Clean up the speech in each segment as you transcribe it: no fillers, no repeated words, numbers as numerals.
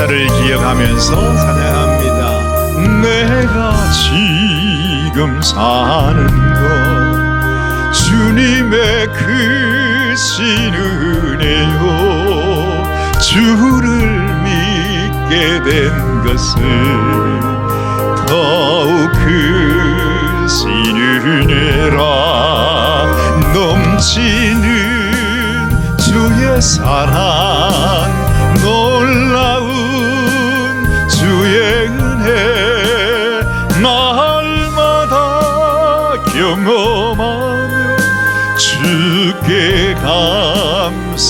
역사를 기억하면서 찬양합니다. 내가 지금 사는 것 주님의 크신 은혜요, 주를 믿게 된 것을 더욱 크신 은혜라. 넘치는 주의 사랑, 놀라운 주의 은혜, 날마다 경험하며 주께 감사합니다.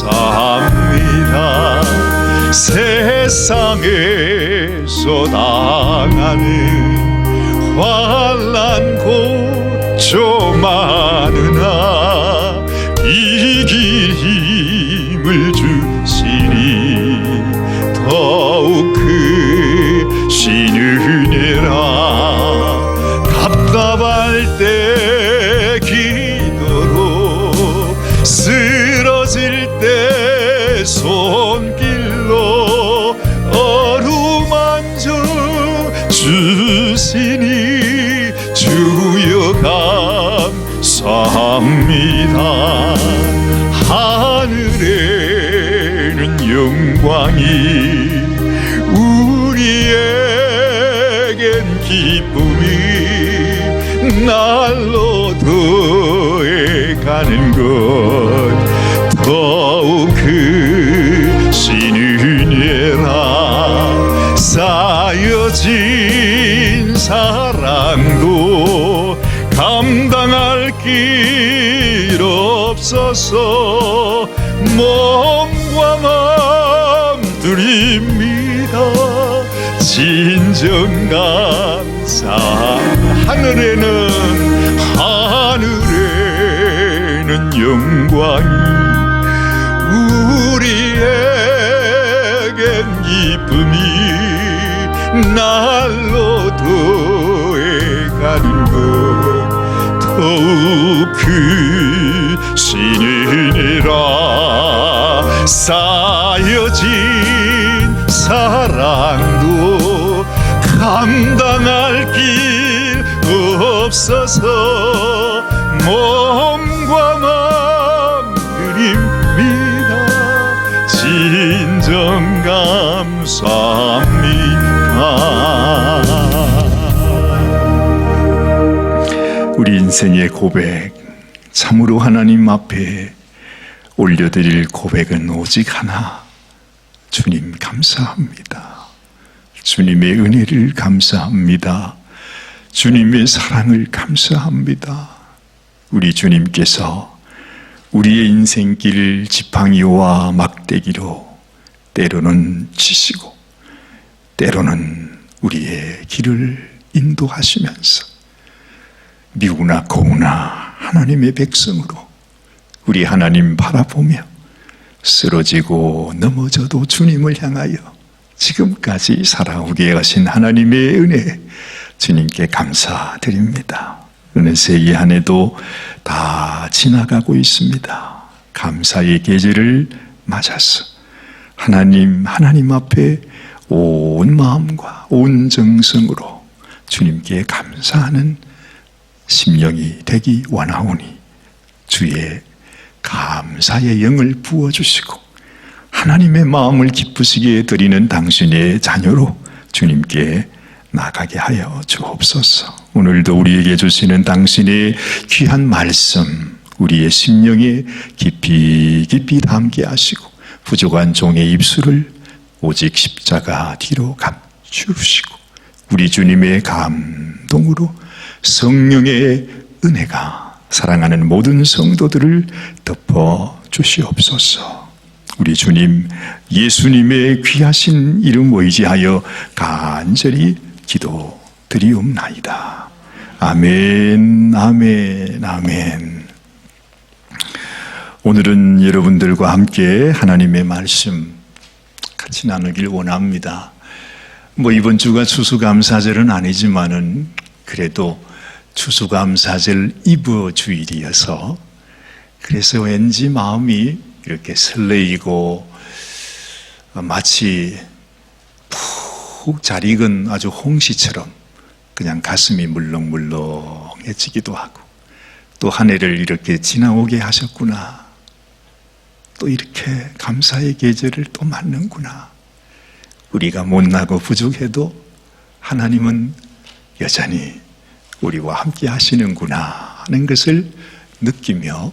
세상에서 당하는 환난 고초 많으나 이길 힘을 주시니 더욱 크신 은혜라. 답답할 때 기도로, 쓰러질 때 손길로 어루만져 주시니 주여 감사합니다. 하늘에는 영광이, 우리에겐 기쁨이 날로 더해가는 것, 더욱 크신 은혜라. 쌓여진 사랑도 감당할 길 없어서 몸과 마음 드립니다. 진정 감사. 하늘에는 영광이, 우리에겐 기쁨이 날로 더해가는 것, 더욱 크신 은혜라. 쌓여진 사랑도 감당할 길 없어서 몸과 마음 드립니다. 진정 감사합니다. 우리 인생의 고백, 참으로 하나님 앞에 올려드릴 고백은 오직 하나. 주님 감사합니다. 주님의 은혜를 감사합니다. 주님의 사랑을 감사합니다. 우리 주님께서 우리의 인생길 지팡이와 막대기로 때로는 치시고 때로는 우리의 길을 인도하시면서 미우나 고우나 하나님의 백성으로 우리 하나님 바라보며 쓰러지고 넘어져도 주님을 향하여 지금까지 살아오게 하신 하나님의 은혜, 주님께 감사드립니다. 어느새 이 한 해도 다 지나가고 있습니다. 감사의 계절을 맞아서 하나님 앞에 온 마음과 온 정성으로 주님께 감사하는 심령이 되기 원하오니 주의 감사의 영을 부어주시고 하나님의 마음을 기쁘시게 드리는 당신의 자녀로 주님께 나가게 하여 주옵소서. 오늘도 우리에게 주시는 당신의 귀한 말씀, 우리의 심령에 깊이 담게 하시고 부족한 종의 입술을 오직 십자가 뒤로 감추시고 우리 주님의 감동으로 성령의 은혜가 사랑하는 모든 성도들을 덮어 주시옵소서. 우리 주님 예수님의 귀하신 이름 의지하여 간절히 기도드리옵나이다. 아멘, 아멘, 아멘. 오늘은 여러분들과 함께 하나님의 말씀 같이 나누길 원합니다. 이번 주가 추수감사절은 아니지만은 그래도 추수감사절 이브 주일이어서 그래서 왠지 마음이 이렇게 설레이고 마치 잘 익은 아주 홍시처럼 그냥 가슴이 물렁물렁해지기도 하고, 또 한 해를 이렇게 지나오게 하셨구나, 또 이렇게 감사의 계절을 또 맞는구나, 우리가 못나고 부족해도 하나님은 여전히 우리와 함께 하시는구나 하는 것을 느끼며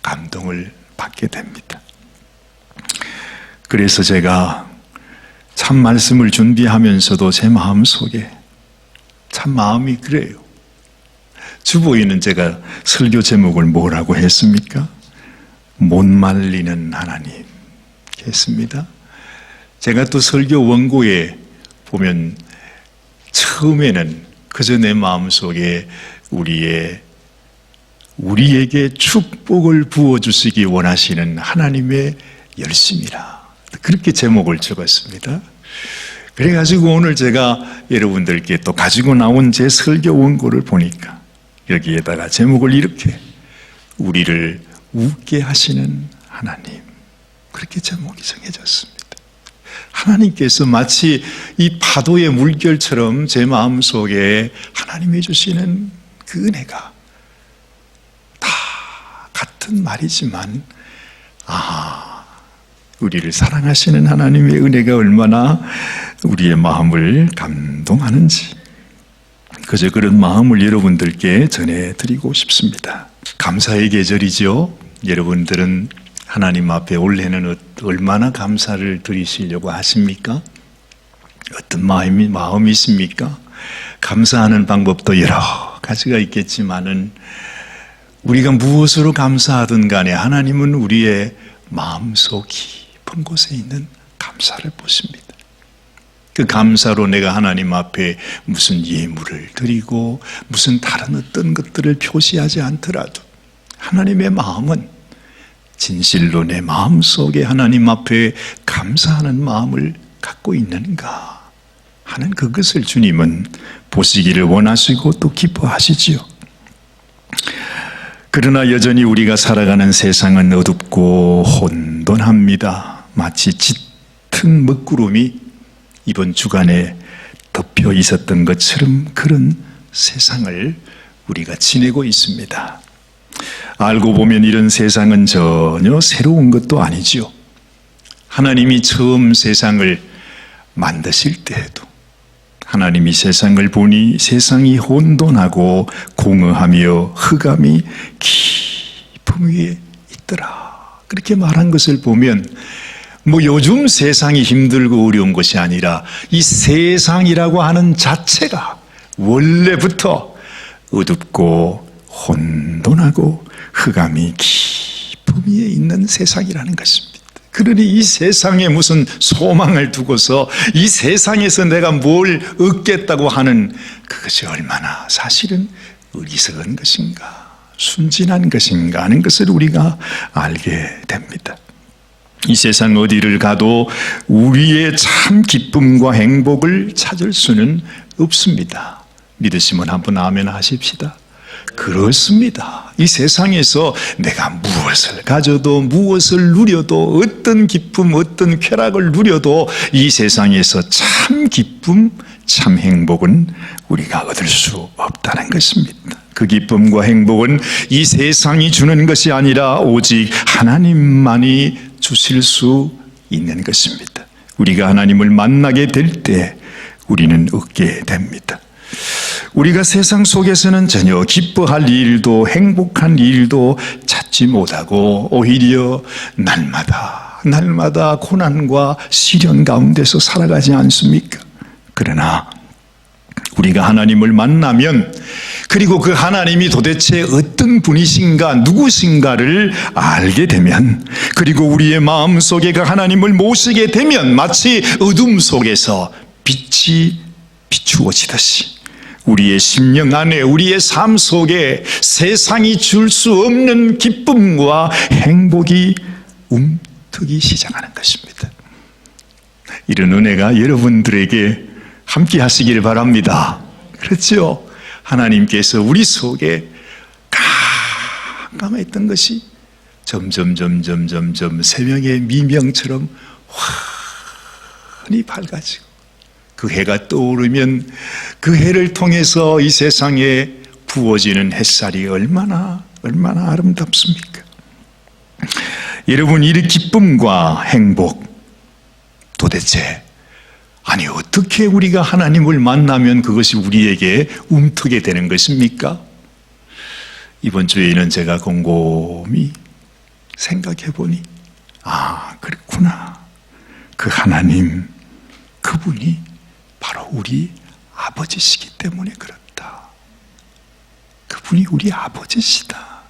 감동을 받게 됩니다. 그래서 제가 참 말씀을 준비하면서도 제 마음속에 참 마음이 그래요. 주보에는 제가 설교 제목을 뭐라고 했습니까? 못 말리는 하나님 했습니다. 제가 또 설교 원고에 보면 처음에는 그저 내 마음속에 우리에게 축복을 부어주시기 원하시는 하나님의 열심이라, 그렇게 제목을 적었습니다. 그래가지고 오늘 제가 여러분들께 또 가지고 나온 제 설교 원고를 보니까 여기에다가 제목을 이렇게, 우리를 웃게 하시는 하나님, 그렇게 제목이 정해졌습니다. 하나님께서 마치 이 파도의 물결처럼 제 마음속에 하나님이 주시는 그 은혜가 다 같은 말이지만, 우리를 사랑하시는 하나님의 은혜가 얼마나 우리의 마음을 감동하는지, 그저 그런 마음을 여러분들께 전해드리고 싶습니다. 감사의 계절이죠. 여러분들은 하나님 앞에 올해는 얼마나 감사를 드리시려고 하십니까? 어떤 마음이 있습니까? 감사하는 방법도 여러 가지가 있겠지만은 우리가 무엇으로 감사하든 간에 하나님은 우리의 마음속 깊은 곳에 있는 감사를 보십니다. 그 감사로 내가 하나님 앞에 무슨 예물을 드리고 무슨 다른 어떤 것들을 표시하지 않더라도 하나님의 마음은 진실로 내 마음속에 하나님 앞에 감사하는 마음을 갖고 있는가 하는 그것을 주님은 보시기를 원하시고 또 기뻐하시지요. 그러나 여전히 우리가 살아가는 세상은 어둡고 혼돈합니다. 마치 짙은 먹구름이 이번 주간에 덮여 있었던 것처럼 그런 세상을 우리가 지내고 있습니다. 알고 보면 이런 세상은 전혀 새로운 것도 아니지요. 하나님이 처음 세상을 만드실 때에도 하나님이 세상을 보니 세상이 혼돈하고 공허하며 흑암이 깊음 위에 있더라, 그렇게 말한 것을 보면 요즘 세상이 힘들고 어려운 것이 아니라 이 세상이라고 하는 자체가 원래부터 어둡고 혼돈하고 흑암이 깊음 위에 있는 세상이라는 것입니다. 그러니 이 세상에 무슨 소망을 두고서 이 세상에서 내가 뭘 얻겠다고 하는 그것이 얼마나 사실은 어리석은 것인가, 순진한 것인가 하는 것을 우리가 알게 됩니다. 이 세상 어디를 가도 우리의 참 기쁨과 행복을 찾을 수는 없습니다. 믿으시면 한번 아멘 하십시다. 그렇습니다. 이 세상에서 내가 무엇을 가져도 무엇을 누려도 어떤 기쁨 어떤 쾌락을 누려도 이 세상에서 참 기쁨 참 행복은 우리가 얻을 수 없다는 것입니다. 그 기쁨과 행복은 이 세상이 주는 것이 아니라 오직 하나님만이 주실 수 있는 것입니다. 우리가 하나님을 만나게 될 때 우리는 얻게 됩니다. 우리가 세상 속에서는 전혀 기뻐할 일도 행복한 일도 찾지 못하고 오히려 날마다 고난과 시련 가운데서 살아가지 않습니까? 그러나 우리가 하나님을 만나면, 그리고 그 하나님이 도대체 어떤 분이신가 누구신가를 알게 되면, 그리고 우리의 마음속에 그 하나님을 모시게 되면 마치 어둠 속에서 빛이 비추어지듯이 우리의 심령 안에 우리의 삶 속에 세상이 줄 수 없는 기쁨과 행복이 움트기 시작하는 것입니다. 이런 은혜가 여러분들에게 함께 하시기를 바랍니다. 그렇죠? 하나님께서 우리 속에 깜깜했던 것이 점점 새벽의 미명처럼 환히 밝아지고, 그 해가 떠오르면 그 해를 통해서 이 세상에 부어지는 햇살이 얼마나 아름답습니까? 여러분, 이 기쁨과 행복, 도대체 아니 어떻게 우리가 하나님을 만나면 그것이 우리에게 움트게 되는 것입니까? 이번 주에는 제가 곰곰이 생각해 보니 그렇구나. 그 하나님, 그분이 바로 우리 아버지시기 때문에 그렇다. 그분이 우리 아버지시다.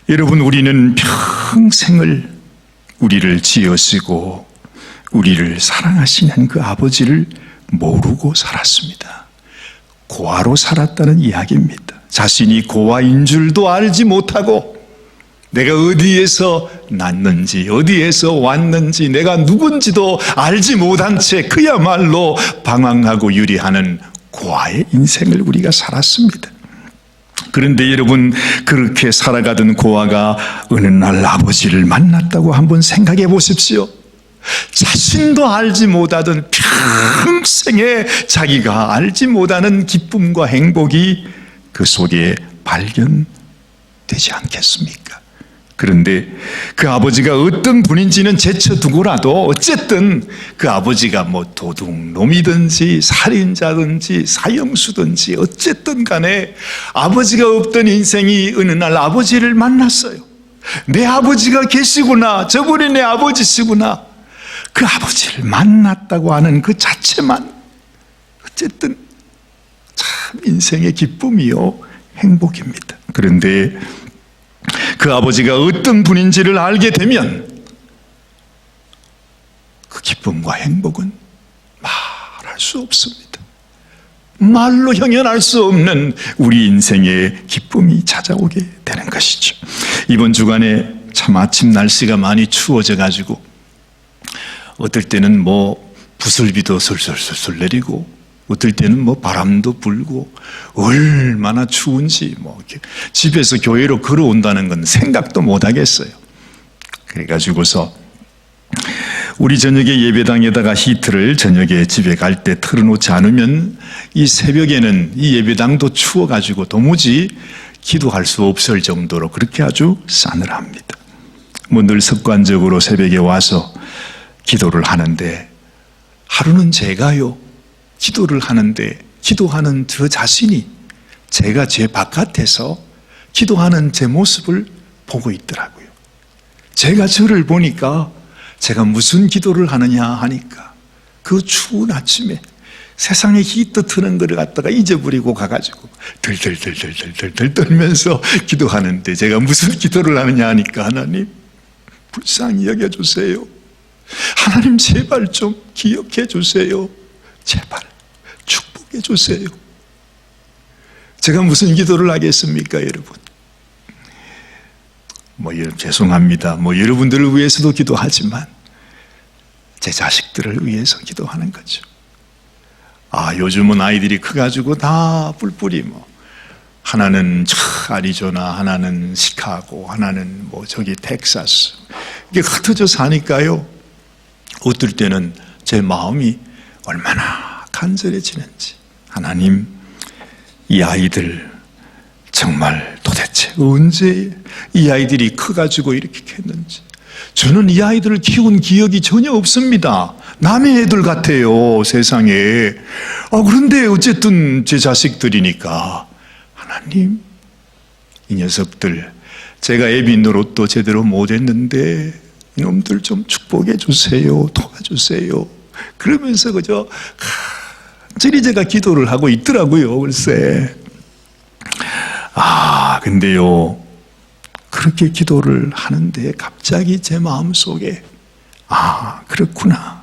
여러분, 우리는 평생을 우리를 지으시고 우리를 사랑하시는 그 아버지를 모르고 살았습니다. 고아로 살았다는 이야기입니다. 자신이 고아인 줄도 알지 못하고 내가 어디에서 났는지 어디에서 왔는지 내가 누군지도 알지 못한 채 그야말로 방황하고 유리하는 고아의 인생을 우리가 살았습니다. 그런데 여러분, 그렇게 살아가던 고아가 어느 날 아버지를 만났다고 한번 생각해 보십시오. 자신도 알지 못하던 평생에 자기가 알지 못하는 기쁨과 행복이 그 속에 발견되지 않겠습니까? 그런데 그 아버지가 어떤 분인지는 제쳐두고라도 어쨌든 그 아버지가 도둑놈이든지 살인자든지 사형수든지 어쨌든 간에 아버지가 없던 인생이 어느 날 아버지를 만났어요. 내 아버지가 계시구나, 저분이 내 아버지시구나. 그 아버지를 만났다고 하는 그 자체만 어쨌든 참 인생의 기쁨이요 행복입니다. 그런데 그 아버지가 어떤 분인지를 알게 되면 그 기쁨과 행복은 말할 수 없습니다. 말로 형연할 수 없는 우리 인생의 기쁨이 찾아오게 되는 것이죠. 이번 주간에 참 아침 날씨가 많이 추워져 가지고 어떨 때는 부슬비도 솔솔솔솔 내리고 어떨 때는 바람도 불고 얼마나 추운지 집에서 교회로 걸어온다는 건 생각도 못 하겠어요. 그래가지고서 우리 저녁에 예배당에다가 히트를 저녁에 집에 갈 때 틀어놓지 않으면 이 새벽에는 이 예배당도 추워가지고 도무지 기도할 수 없을 정도로 그렇게 아주 싸늘합니다. 늘 습관적으로 새벽에 와서 기도를 하는데 하루는 제가요 기도를 하는데 기도하는 저 자신이 제가 제 바깥에서 기도하는 제 모습을 보고 있더라고요. 제가 저를 보니까 제가 무슨 기도를 하느냐 하니까 그 추운 아침에 세상에 히터 트는 거를 갖다가 잊어버리고 가가지고 덜덜덜덜덜덜 떨면서 기도하는데 제가 무슨 기도를 하느냐 하니까 하나님 불쌍히 여겨주세요. 하나님 제발 좀 기억해 주세요. 제발 축복해 주세요. 제가 무슨 기도를 하겠습니까, 여러분? 죄송합니다. 여러분들을 위해서도 기도하지만 제 자식들을 위해서 기도하는 거죠. 요즘은 아이들이 커가지고 다 뿔뿔이 하나는 아리조나, 하나는 시카고, 하나는 저기 텍사스. 이게 흩어져 사니까요. 어떨 때는 제 마음이 얼마나 간절해지는지. 하나님, 이 아이들 정말 도대체 언제 이 아이들이 커가지고 이렇게 했는지. 저는 이 아이들을 키운 기억이 전혀 없습니다. 남의 애들 같아요, 세상에. 그런데 어쨌든 제 자식들이니까 하나님, 이 녀석들 제가 애비 노릇도 제대로 못했는데 이놈들 좀 축복해 주세요, 도와주세요. 그러면서 그저 간절히 제가 기도를 하고 있더라고요. 글쎄. 근데요, 그렇게 기도를 하는데 갑자기 제 마음속에 그렇구나.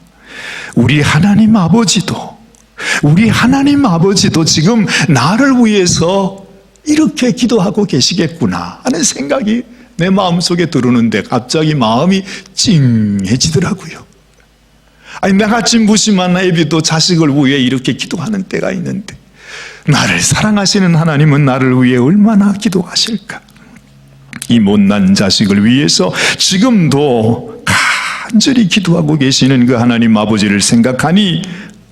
우리 하나님 아버지도 지금 나를 위해서 이렇게 기도하고 계시겠구나 하는 생각이 내 마음속에 들어오는데 갑자기 마음이 찡해지더라고요. 나같이 무심한 애비도 자식을 위해 이렇게 기도하는 때가 있는데 나를 사랑하시는 하나님은 나를 위해 얼마나 기도하실까. 이 못난 자식을 위해서 지금도 간절히 기도하고 계시는 그 하나님 아버지를 생각하니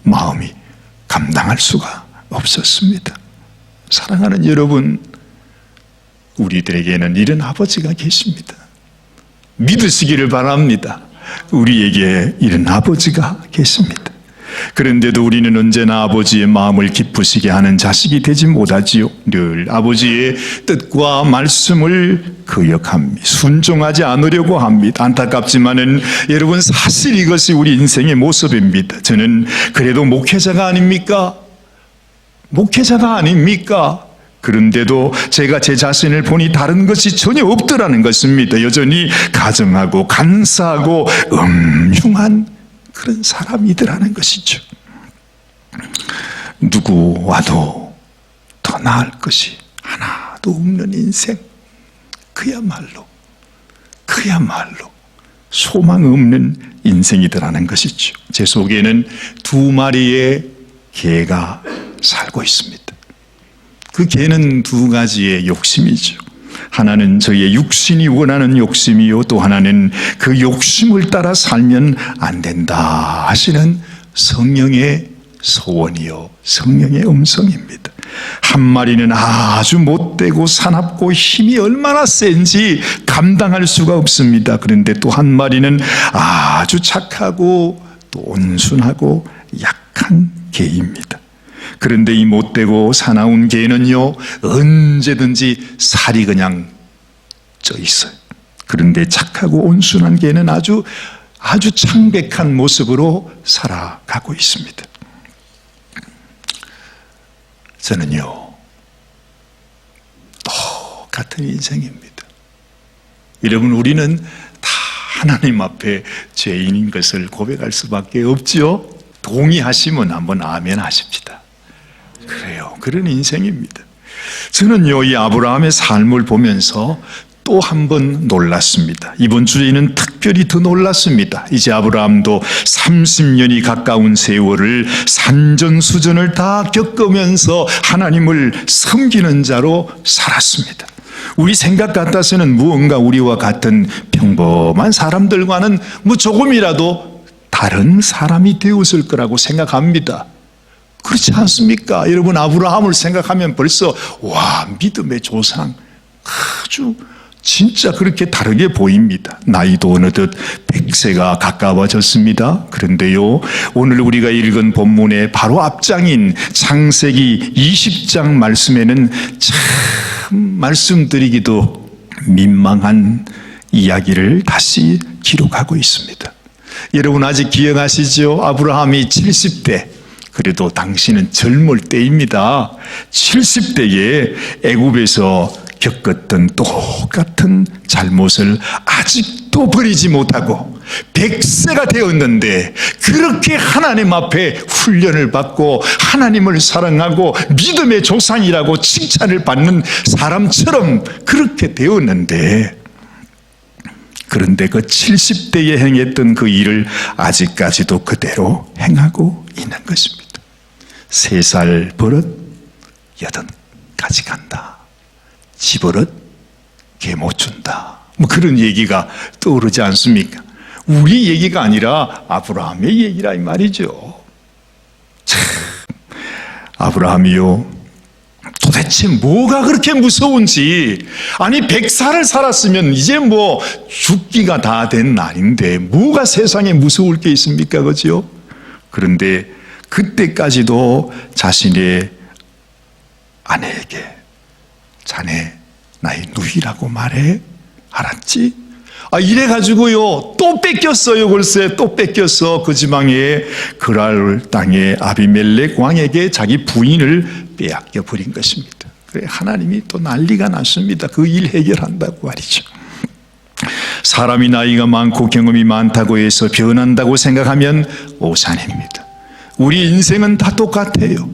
마음이 감당할 수가 없었습니다. 사랑하는 여러분, 우리들에게는 이런 아버지가 계십니다. 믿으시기를 바랍니다. 우리에게 이런 아버지가 계십니다. 그런데도 우리는 언제나 아버지의 마음을 기쁘시게 하는 자식이 되지 못하지요. 늘 아버지의 뜻과 말씀을 거역합니다. 순종하지 않으려고 합니다. 안타깝지만은 여러분, 사실 이것이 우리 인생의 모습입니다. 저는 그래도 목회자가 아닙니까? 목회자가 아닙니까? 그런데도 제가 제 자신을 보니 다른 것이 전혀 없더라는 것입니다. 여전히 가정하고 간사하고 음흉한 그런 사람이더라는 것이죠. 누구 와도 더 나을 것이 하나도 없는 인생, 그야말로 소망 없는 인생이더라는 것이죠. 제 속에는 2마리의 개가 살고 있습니다. 그 개는 2가지의 욕심이죠. 하나는 저의 육신이 원하는 욕심이요, 또 하나는 그 욕심을 따라 살면 안 된다 하시는 성령의 소원이요, 성령의 음성입니다. 한 마리는 아주 못되고 사납고 힘이 얼마나 센지 감당할 수가 없습니다. 그런데 또 한 마리는 아주 착하고 또 온순하고 약한 개입니다. 그런데 이 못되고 사나운 개는요, 언제든지 살이 그냥 쪄 있어요. 그런데 착하고 온순한 개는 아주 창백한 모습으로 살아가고 있습니다. 저는요, 똑같은 인생입니다. 여러분, 우리는 다 하나님 앞에 죄인인 것을 고백할 수밖에 없죠. 동의하시면 한번 아멘 하십시다. 그래요. 그런 인생입니다. 저는요, 이 아브라함의 삶을 보면서 또 한 번 놀랐습니다. 이번 주에는 특별히 더 놀랐습니다. 이제 아브라함도 30년이 가까운 세월을 산전수전을 다 겪으면서 하나님을 섬기는 자로 살았습니다. 우리 생각 같아서는 무언가 우리와 같은 평범한 사람들과는 조금이라도 다른 사람이 되었을 거라고 생각합니다. 그렇지 않습니까? 여러분, 아브라함을 생각하면 벌써 믿음의 조상, 아주 진짜 그렇게 다르게 보입니다. 나이도 어느덧 100세가 가까워졌습니다. 그런데요, 오늘 우리가 읽은 본문의 바로 앞장인 창세기 20장 말씀에는 참 말씀드리기도 민망한 이야기를 다시 기록하고 있습니다. 여러분, 아직 기억하시죠? 아브라함이 70대, 그래도 당시는 젊을 때입니다. 70대에 애굽에서 겪었던 똑같은 잘못을 아직도 버리지 못하고 100세가 되었는데 그렇게 하나님 앞에 훈련을 받고 하나님을 사랑하고 믿음의 조상이라고 칭찬을 받는 사람처럼 그렇게 되었는데, 그런데 그 70대에 행했던 그 일을 아직까지도 그대로 행하고 있는 것입니다. 3살 버릇 80가지 간다. 집버릇 개 못 준다. 그런 얘기가 떠오르지 않습니까? 우리 얘기가 아니라 아브라함의 얘기라 이 말이죠. 참, 아브라함이요, 도대체 뭐가 그렇게 무서운지. 아니, 100살을 살았으면 이제 죽기가 다 된 날인데 뭐가 세상에 무서울 게 있습니까? 그죠? 그런데 그때까지도 자신의 아내에게 자네 나의 누이라고 말해? 알았지? 이래가지고요, 또 뺏겼어요. 글쎄, 또 뺏겼어. 그 지방에 그랄 땅의 아비멜렉 왕에게 자기 부인을 빼앗겨 버린 것입니다. 그래, 하나님이 또 난리가 났습니다. 그 일 해결한다고 말이죠. 사람이 나이가 많고 경험이 많다고 해서 변한다고 생각하면 오산입니다. 우리 인생은 다 똑같아요.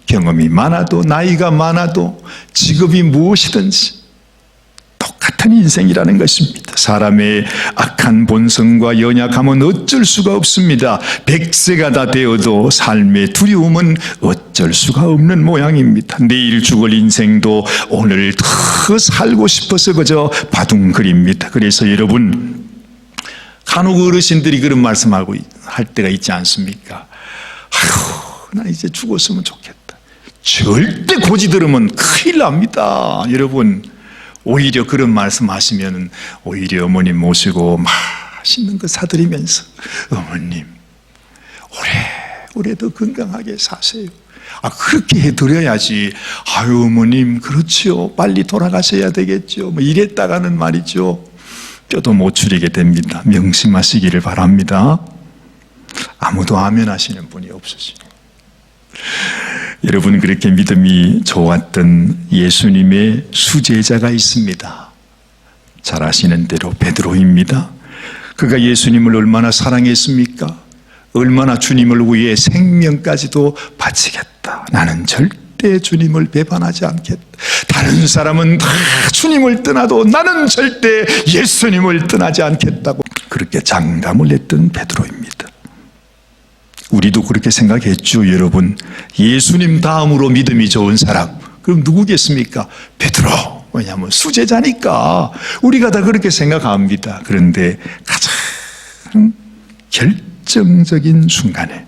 경험이 많아도 나이가 많아도 직업이 무엇이든지 똑같은 인생이라는 것입니다. 사람의 악한 본성과 연약함은 어쩔 수가 없습니다. 100세가 다 되어도 삶의 두려움은 어쩔 수가 없는 모양입니다. 내일 죽을 인생도 오늘 더 살고 싶어서 그저 바둥거립니다. 그래서 여러분, 간혹 어르신들이 그런 말씀하고 할 때가 있지 않습니까? 아휴, 나 이제 죽었으면 좋겠다. 절대 고지 들으면 큰일 납니다. 여러분, 오히려 그런 말씀하시면 오히려 어머님 모시고 맛있는 거 사드리면서 어머님 오래 더 건강하게 사세요. 그렇게 해드려야지. 아유, 어머님, 그렇지요. 빨리 돌아가셔야 되겠죠. 뭐 이랬다가는 말이죠. 뼈도 못 추리게 됩니다. 명심하시기를 바랍니다. 아무도 아멘 하시는 분이 없으시네요. 여러분, 그렇게 믿음이 좋았던 예수님의 수제자가 있습니다. 잘 아시는 대로 베드로입니다. 그가 예수님을 얼마나 사랑했습니까? 얼마나 주님을 위해 생명까지도 바치겠다. 나는 절대 주님을 배반하지 않겠다. 다른 사람은 다 주님을 떠나도 나는 절대 예수님을 떠나지 않겠다고 그렇게 장담을 했던 베드로입니다. 우리도 그렇게 생각했죠, 여러분. 예수님 다음으로 믿음이 좋은 사람, 그럼 누구겠습니까? 베드로. 왜냐하면 수제자니까 우리가 다 그렇게 생각합니다. 그런데 가장 결정적인 순간에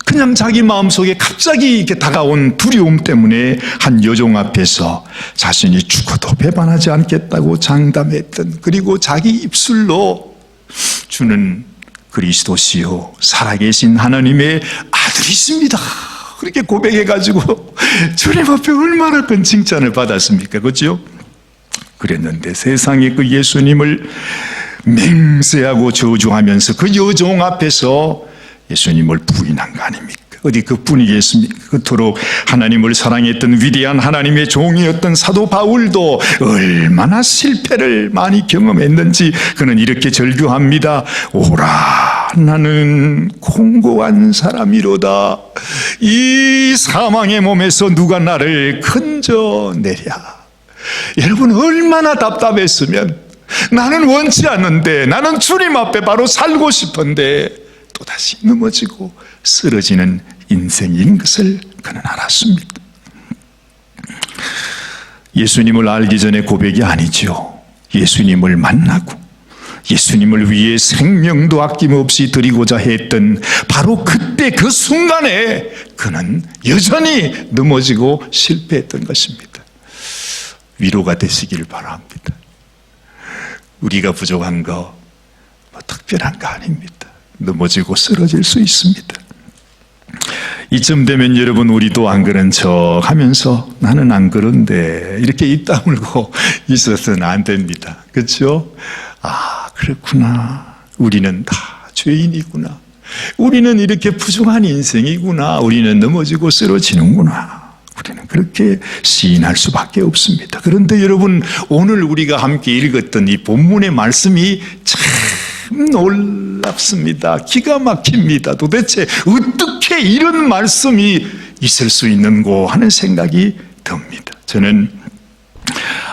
그냥 자기 마음속에 갑자기 이렇게 다가온 두려움 때문에 한 여종 앞에서 자신이 죽어도 배반하지 않겠다고 장담했던, 그리고 자기 입술로 주는 그리스도시요 살아계신 하나님의 아들이십니다, 그렇게 고백해가지고 주님 앞에 얼마나 큰 칭찬을 받았습니까? 그렇죠? 그랬는데 세상에 그 예수님을 맹세하고 저주하면서 그 여종 앞에서 예수님을 부인한 거 아닙니까? 어디 그뿐이겠습니까? 그토록 하나님을 사랑했던 위대한 하나님의 종이었던 사도 바울도 얼마나 실패를 많이 경험했는지 그는 이렇게 절규합니다. 오라, 나는 공고한 사람이로다. 이 사망의 몸에서 누가 나를 건져내랴. 여러분, 얼마나 답답했으면, 나는 원치 않는데, 나는 주님 앞에 바로 살고 싶은데 또다시 넘어지고 쓰러지는 인생인 것을 그는 알았습니다. 예수님을 알기 전에 고백이 아니죠. 예수님을 만나고 예수님을 위해 생명도 아낌없이 드리고자 했던 바로 그때 그 순간에 그는 여전히 넘어지고 실패했던 것입니다. 위로가 되시길 바랍니다. 우리가 부족한 거 특별한 거 아닙니다. 넘어지고 쓰러질 수 있습니다. 이쯤 되면 여러분, 우리도 안 그런 척 하면서 나는 안 그런데 이렇게 입 다물고 있어서는 안 됩니다. 그렇죠? 그렇구나. 우리는 다 죄인이구나. 우리는 이렇게 부족한 인생이구나. 우리는 넘어지고 쓰러지는구나. 우리는 그렇게 시인할 수밖에 없습니다. 그런데 여러분, 오늘 우리가 함께 읽었던 이 본문의 말씀이 참 놀랍습니다. 기가 막힙니다. 도대체 어떻게 이런 말씀이 있을 수 있는고 하는 생각이 듭니다. 저는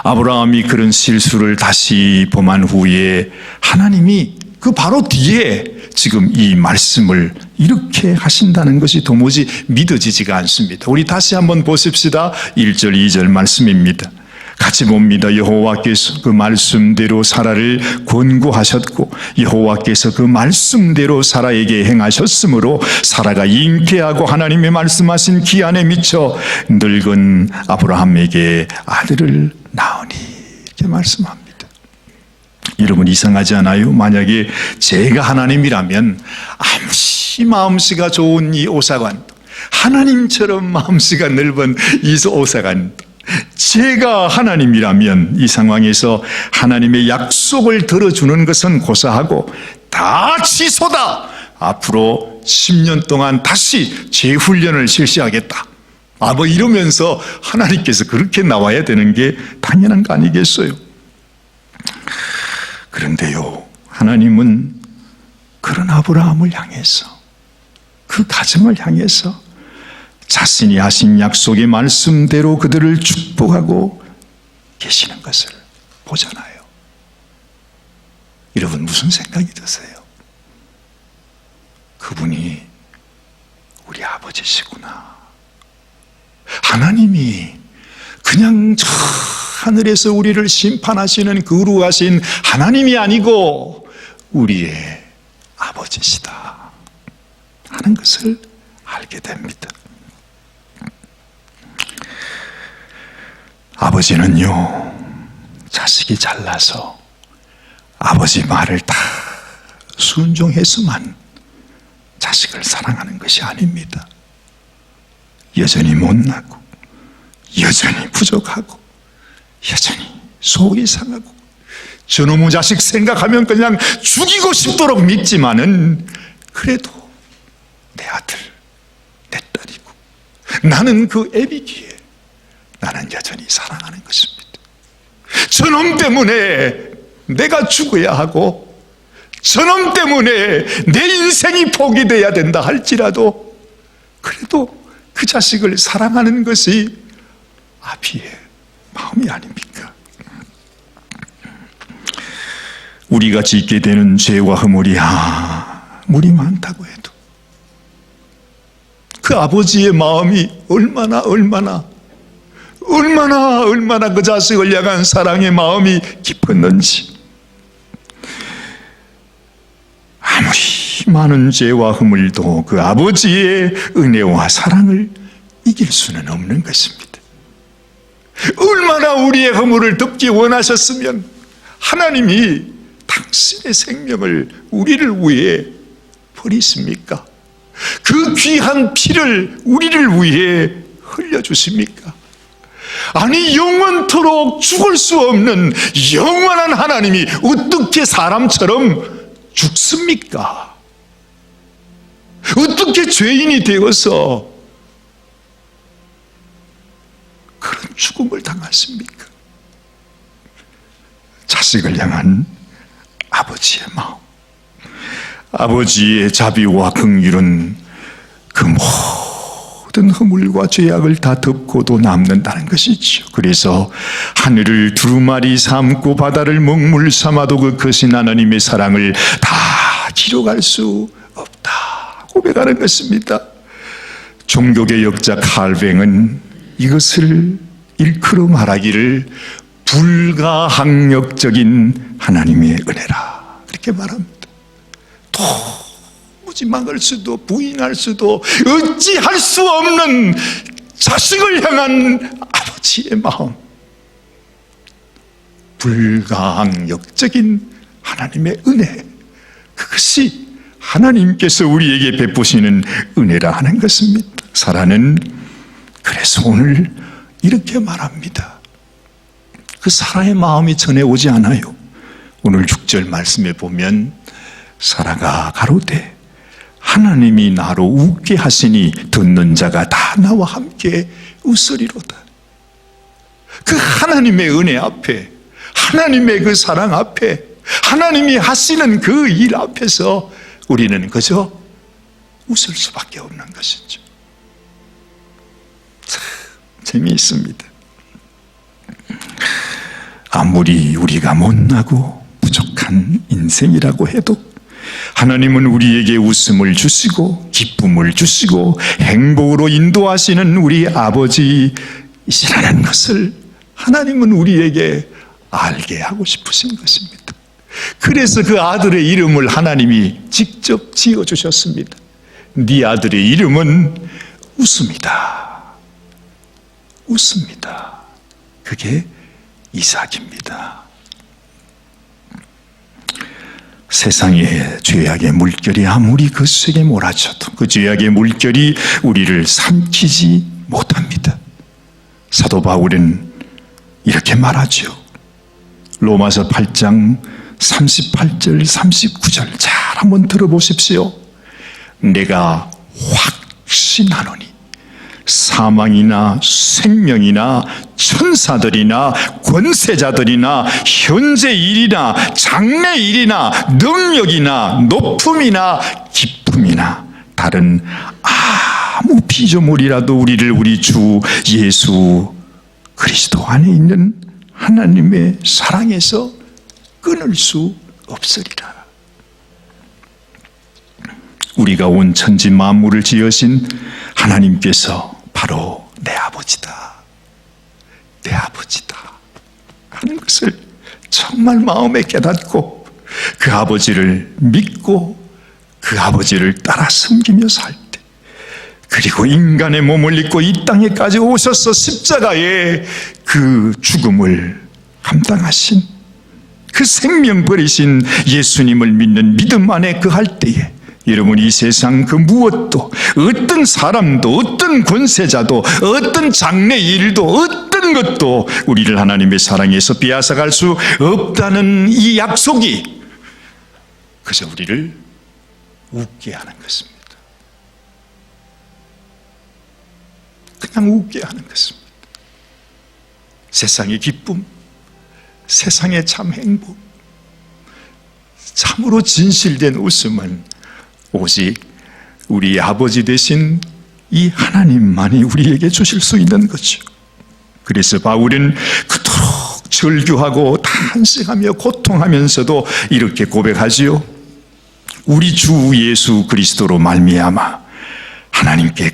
아브라함이 그런 실수를 다시 범한 후에 하나님이 그 바로 뒤에 지금 이 말씀을 이렇게 하신다는 것이 도무지 믿어지지가 않습니다. 우리 다시 한번 보십시다. 1절 2절 말씀입니다. 같이 봅니다. 여호와께서 그 말씀대로 사라를 권고하셨고 여호와께서 그 말씀대로 사라에게 행하셨으므로 사라가 잉태하고 하나님의 말씀하신 기한에 미쳐 늙은 아브라함에게 아들을 낳으니, 이렇게 말씀합니다. 여러분, 이상하지 않아요? 만약에 제가 하나님이라면 암시 마음씨가 좋은 이 오사관, 하나님처럼 마음씨가 넓은 이 오사관, 제가 하나님이라면 이 상황에서 하나님의 약속을 들어주는 것은 고사하고 다 취소다. 앞으로 10년 동안 다시 재훈련을 실시하겠다. 뭐 이러면서 하나님께서 그렇게 나와야 되는 게 당연한 거 아니겠어요? 그런데요, 하나님은 그런 아브라함을 향해서, 그 가정을 향해서 자신이 하신 약속의 말씀대로 그들을 축복하고 계시는 것을 보잖아요. 여러분, 무슨 생각이 드세요? 그분이 우리 아버지시구나. 하나님이 그냥 저 하늘에서 우리를 심판하시는 거룩하신 하나님이 아니고 우리의 아버지시다 하는 것을 알게 됩니다. 아버지는요, 자식이 잘나서 아버지 말을 다 순종해서만 자식을 사랑하는 것이 아닙니다. 여전히 못나고, 여전히 부족하고, 여전히 속이 상하고, 저놈의 자식 생각하면 그냥 죽이고 싶도록 믿지만은 그래도 내 아들, 내 딸이고, 나는 그 애비기에 나는 여전히 사랑하는 것입니다. 저놈 때문에 내가 죽어야 하고, 저놈 때문에 내 인생이 포기돼야 된다 할지라도 그래도 그 자식을 사랑하는 것이 아비의 마음이 아닙니까? 우리가 짓게 되는 죄와 허물이 아무리 많다고 해도 그 아버지의 마음이 얼마나 그 자식을 향한 사랑의 마음이 깊었는지, 아무리 많은 죄와 허물도 그 아버지의 은혜와 사랑을 이길 수는 없는 것입니다. 얼마나 우리의 허물을 덮기 원하셨으면 하나님이 당신의 생명을 우리를 위해 버리십니까? 그 귀한 피를 우리를 위해 흘려주십니까? 아니, 영원토록 죽을 수 없는 영원한 하나님이 어떻게 사람처럼 죽습니까? 어떻게 죄인이 되어서 그런 죽음을 당하십니까? 자식을 향한 아버지의 마음, 아버지의 자비와 긍휼은 그 모든 허물과 죄악을 다 덮고도 남는다는 것이죠. 그래서 하늘을 두루마리 삼고 바다를 먹물 삼아도 그 크신 하나님의 사랑을 다 기록할 수 없다 고백하는 것입니다. 종교의 역자 칼뱅은 이것을 일컬어 말하기를 불가항력적인 하나님의 은혜라 그렇게 말합니다. 도무지 막을 수도 부인할 수도 어찌할 수 없는 자식을 향한 아버지의 마음, 불가항력적인 하나님의 은혜, 그것이 하나님께서 우리에게 베푸시는 은혜라 하는 것입니다. 사라는 그래서 오늘 이렇게 말합니다. 그 사라의 마음이 전해오지 않아요. 오늘 6절 말씀에 보면 사라가 가로되 하나님이 나로 웃게 하시니 듣는 자가 다 나와 함께 웃으리로다. 그 하나님의 은혜 앞에, 하나님의 그 사랑 앞에, 하나님이 하시는 그 일 앞에서 우리는 그저 웃을 수밖에 없는 것이죠. 참 재미있습니다. 아무리 우리가 못나고 부족한 인생이라고 해도 하나님은 우리에게 웃음을 주시고 기쁨을 주시고 행복으로 인도하시는 우리 아버지이시라는 것을 하나님은 우리에게 알게 하고 싶으신 것입니다. 그래서 그 아들의 이름을 하나님이 직접 지어주셨습니다. 네 아들의 이름은 웃음이다. 웃음이다. 그게 이삭입니다. 세상의 죄악의 물결이 아무리 그 속에 몰아쳐도 그 죄악의 물결이 우리를 삼키지 못합니다. 사도 바울은 이렇게 말하죠. 로마서 8장 38절 39절 잘 한번 들어보십시오. 내가 확신하노니 사망이나 생명이나 천사들이나 권세자들이나 현재 일이나 장래 일이나 능력이나 높음이나 기쁨이나 다른 아무 피조물이라도 우리를 우리 주 예수 그리스도 안에 있는 하나님의 사랑에서 끊을 수 없으리라. 우리가 온 천지 만물을 지으신 하나님께서 바로 내 아버지다, 내 아버지다 하는 것을 정말 마음에 깨닫고 그 아버지를 믿고 그 아버지를 따라 섬기며 살 때, 그리고 인간의 몸을 입고 이 땅에까지 오셔서 십자가의 그 죽음을 감당하신 그 생명 버리신 예수님을 믿는 믿음 안에 그할 때에 여러분, 이 세상 그 무엇도, 어떤 사람도, 어떤 권세자도, 어떤 장래 일도, 어떤 것도 우리를 하나님의 사랑에서 빼앗아갈 수 없다는 이 약속이 그저 우리를 웃게 하는 것입니다. 그냥 웃게 하는 것입니다. 세상의 기쁨, 세상의 참 행복, 참으로 진실된 웃음은 오직 우리 아버지 되신 이 하나님만이 우리에게 주실 수 있는 거죠. 그래서 바울은 그토록 절규하고 탄식하며 고통하면서도 이렇게 고백하지요. 우리 주 예수 그리스도로 말미암아 하나님께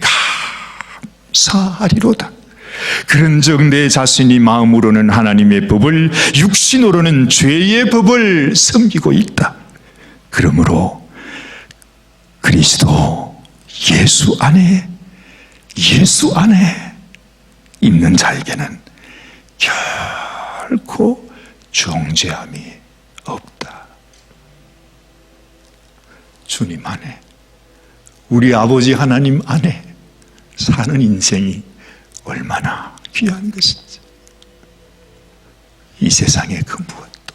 감사하리로다. 그런즉 내 자신이 마음으로는 하나님의 법을, 육신으로는 죄의 법을 섬기고 있다. 그러므로 그리스도 예수 안에 있는 자에게는 결코 정죄함이 없다. 주님 안에, 우리 아버지 하나님 안에 사는 인생이 얼마나 귀한 것인지. 이 세상의 그 무엇도,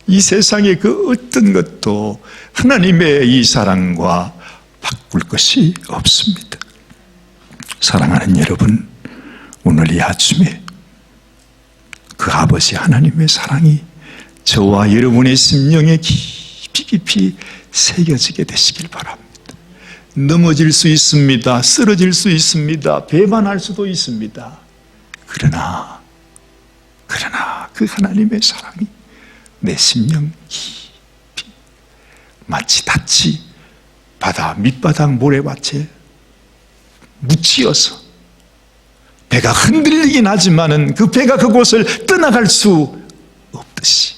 이 세상의 그 어떤 것도 하나님의 이 사랑과 바꿀 것이 없습니다. 사랑하는 여러분, 오늘 이 아침에 그 아버지 하나님의 사랑이 저와 여러분의 심령에 깊이 새겨지게 되시길 바랍니다. 넘어질 수 있습니다. 쓰러질 수 있습니다. 배반할 수도 있습니다. 그러나 그 하나님의 사랑이 내 심령 깊이, 마치 닻이 바다 밑바닥 모래밭에 묻히어서 배가 흔들리긴 하지만은 그 배가 그곳을 떠나갈 수 없듯이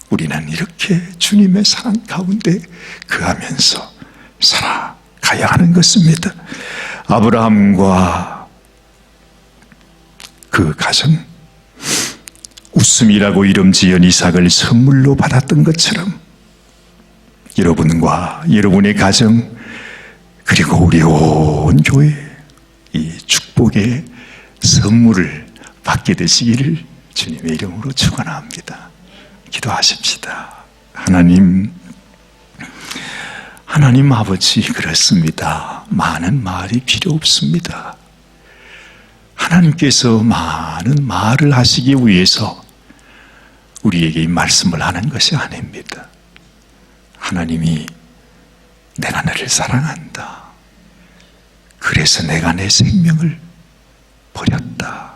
우리는 이렇게 주님의 사랑 가운데 거하면서 살아가야 하는 것입니다. 아브라함과 그 가정, 웃음이라고 이름 지은 이삭을 선물로 받았던 것처럼 여러분과 여러분의 가정, 그리고 우리 온 교회 이 축복의 선물을 받게 되시기를 주님의 이름으로 축원합니다. 기도하십시다. 하나님 아버지, 그렇습니다. 많은 말이 필요 없습니다. 하나님께서 많은 말을 하시기 위해서 우리에게 이 말씀을 하는 것이 아닙니다. 하나님이 내가 너를 사랑한다. 그래서 내가 내 생명을 버렸다.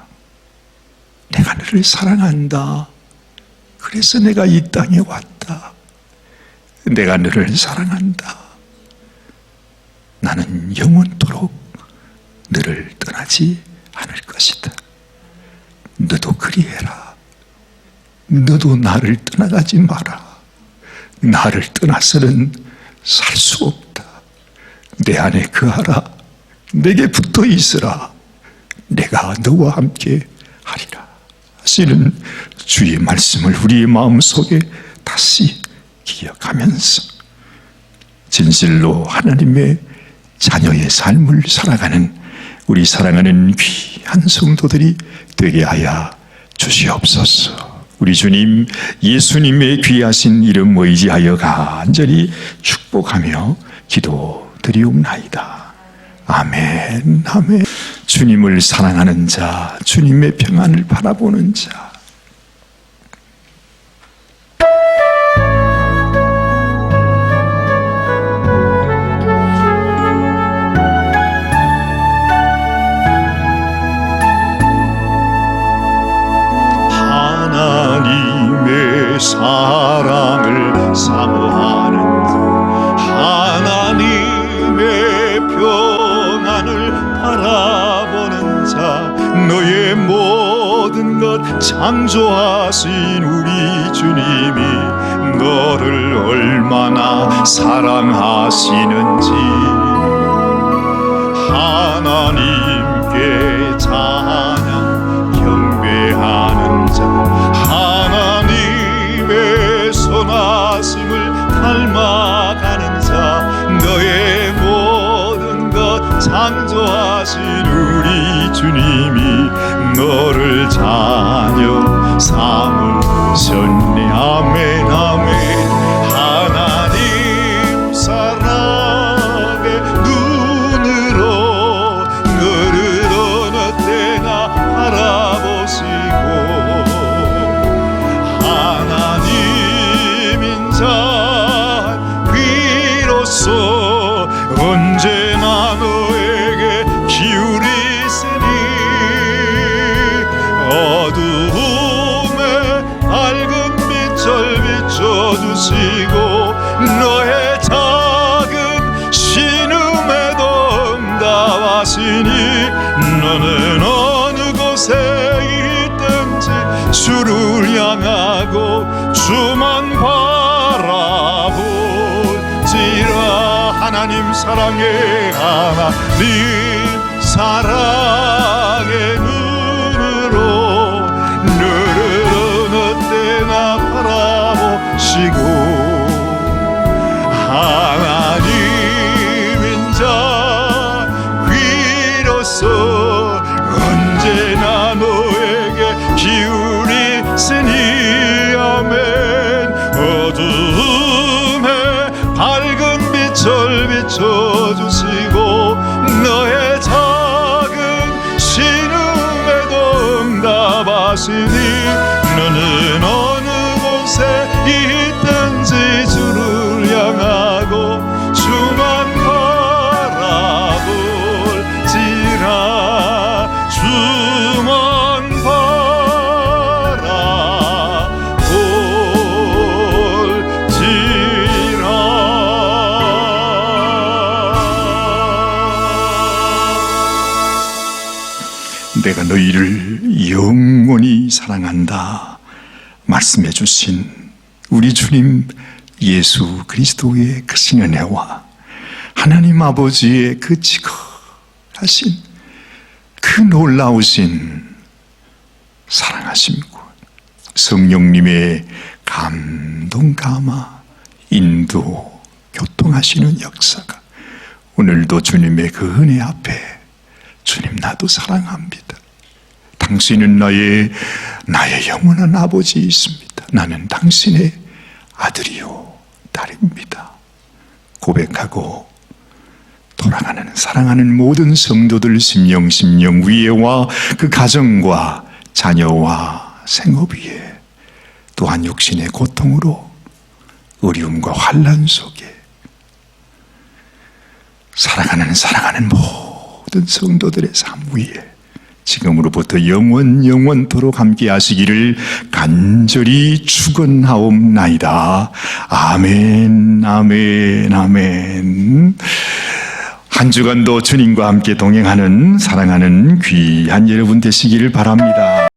내가 너를 사랑한다. 그래서 내가 이 땅에 왔다. 내가 너를 사랑한다. 나는 영원토록 너를 떠나지 않을 것이다. 너도 그리해라. 너도 나를 떠나가지 마라. 나를 떠나서는 살 수 없다. 내 안에 거하라. 내게 붙어 있으라. 내가 너와 함께 하리라 하시는 주의 말씀을 우리의 마음속에 다시 기억하면서 진실로 하나님의 자녀의 삶을 살아가는 우리 사랑하는 귀한 성도들이 되게 하여 주시옵소서. 우리 주님 예수님의 귀하신 이름 의지하여 간절히 축복하며 기도드리옵나이다. 아멘, 아멘. 주님을 사랑하는 자, 주님의 평안을 바라보는 자, 하나님의 사랑을 사모하는 하나님의 평안을 바라보는 자, 너의 모든 것 창조하신 우리 주님이 너를 얼마나 사랑하시는지 하나님께 찬양 경배하는 자 하나님의 선하심을 닮아가는 자 너의 모든 것 창조하신 우리 주님이 너를 자녀 삼으셨네. 아멘 아멘. 하나님 사랑의 눈으로 너를 어느 때나 바라보시고 하나님인 자 비로소 언제나 너에게 기울이시니 어두움에 밝은 빛을 비춰주시고 너의 작은 신음에도 응답하시니 너는 어느 곳에 있든지 주를 향하고 주만 바라볼지라. 하나님 사랑의 하나님 사랑의 눈으로 너를 어느 때나 바라보시고 하나님인 자 비로소 언제나 너에게 기울이시니 아멘. 어두움에 밝은 빛을 비춰주시고 너의 작은 신음에도 응답하시니 너는 어느 곳에 있든지 주를 향하고 주만 바라볼지라. 주만 바라볼지라. 내가 너희를 영원히 사랑한다 말씀해 주신 우리 주님 예수 그리스도의 그 신은혜와 하나님 아버지의 그 지극하신 그 놀라우신 사랑하심과 성령님의 감동 감화 인도 교통하시는 역사가 오늘도 주님의 그 은혜 앞에 주님 나도 사랑합니다. 당신은 나의 영원한 아버지이십니다. 나는 당신의 아들이요 딸입니다. 고백하고 돌아가는 사랑하는 모든 성도들 심령 위에와 그 가정과 자녀와 생업 위에 또한 육신의 고통으로 어려움과 환난 속에 살아가는 모든 성도들의 삶 위에 지금으로부터 영원토록 함께 하시기를 간절히 축원하옵나이다. 아멘 아멘 아멘. 한 주간도 주님과 함께 동행하는 사랑하는 귀한 여러분 되시기를 바랍니다.